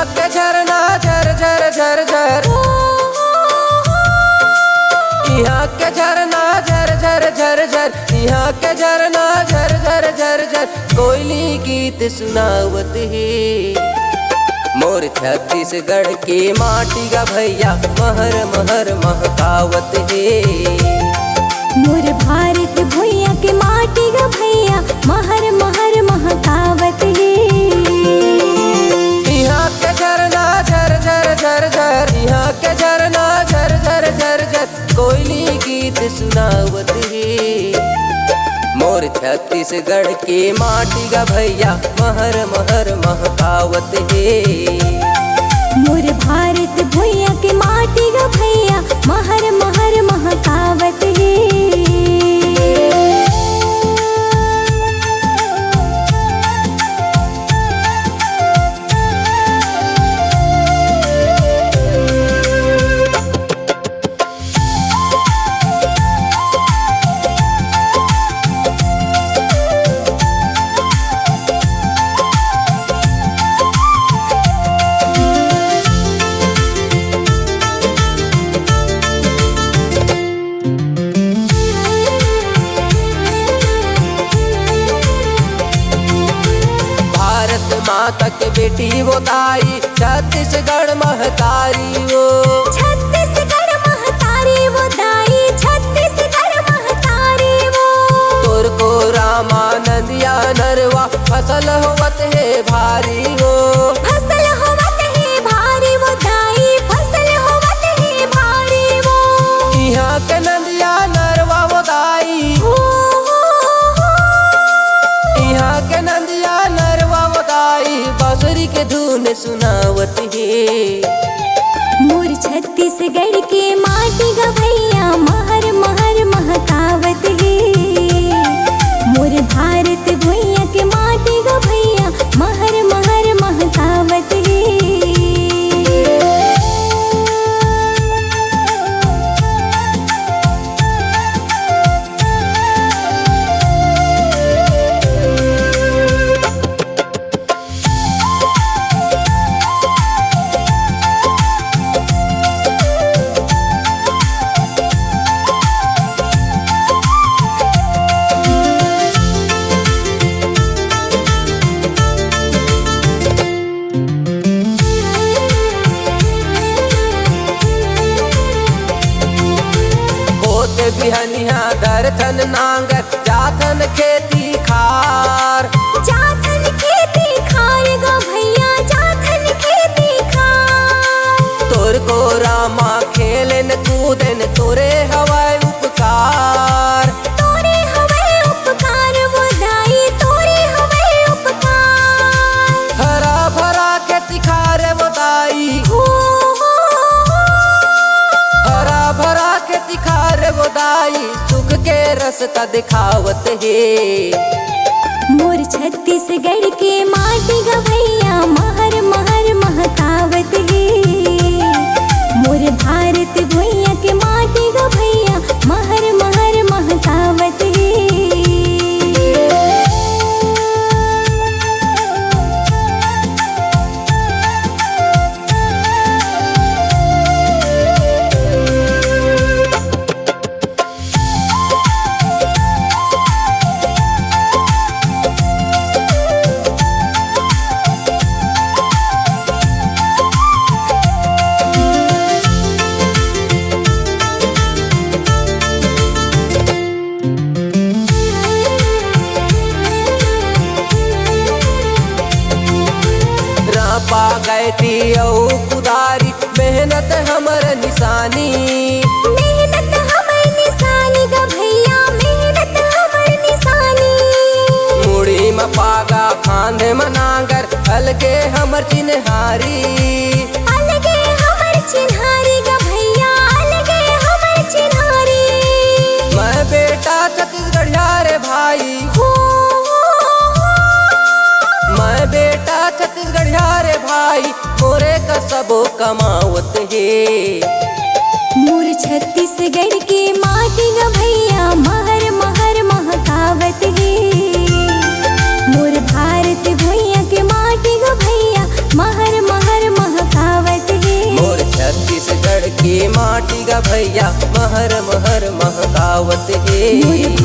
यहाँ के झरना झर झर झर झर, यहाँ के झरना झर झर झर झर, यहाँ के झरना झर झर झर झर, कोयली गीत सुनावत है। मोर छत्तीसगढ़ के माटी का भैया महर महर महकावत है। मोर भारत भैया के माटी का भैया महर महर महकावत है। यहाँ के झरना झर झर झर झर, यहाँ के झरना झर झर झर झर, कोयली गीत सुनावत है। मोर छत्तीसगढ़ के माटी का भैया महर महर महकावत है। मोर भारत भैया के माटी का भैया महर महर महकावत है। माता के बेटी वो दाई छत्तीसगढ़ महतारी वो, छत्तीसगढ़ महतारी वो दाई, छत्तीसगढ़ महतारी वो। तोर को रामानंदिया नरवा फसल होवत है भारी वो, फसल होवत है भारी वो दाई, फसल होवत है भारी वो। यहाँ के नंदिया नरवा वो दाई, यहाँ के नंदिया नरवा वो दाई, बांसुरी के धुन सुनावत है। मोर छत्तीसगढ़ के माटी का भैया महर महर महकावत है। मोर भारत भैया के माटी का भैया महर महर महकावत है। बिहनिया दरथन नांगर जाथन खेती खार, जाथन खेती खार गो भैया, जाथन खेती खार। तोर को रामा खेलन कूदन तोरे हवाए उपकार, तोरे हवाए उपकार वो दाई, तोरे हवाए उपकार। हरा भरा खेती खारे वो दाई, हरा भरा खेती खारे वो दाई, सुख के रस्ता दिखावत है। मोर छत्तीसगढ़ के माटी का भैया महर महर महकावत है। मोर भारत भैया के माटी का भैया महर महर महकावत है। पा गए थी औ कुदारी, मेहनत हमर निशानी, मेहनत हमर निशानी गा भैया, मेहनत हमर निशानी। मुड़ी में पागा खांधे में नांगर, अलगे हमर चिन्हारी, अलगे हमर चिन्हारी गा भैया, अलगे हमर चिन्हारी। मैं बेटा छत्तीसगढ़िया रे भाई, मैं बेटा छत्तीसगढ़िया रे भाई, मोरे का सबो कमावत है। मोर छत्तीसगढ़ के माटी गा भैया महर महर महकावत है। मोर भारत भैया के माटी गा भैया महर महर गभैया महर महर महकावत मोर है।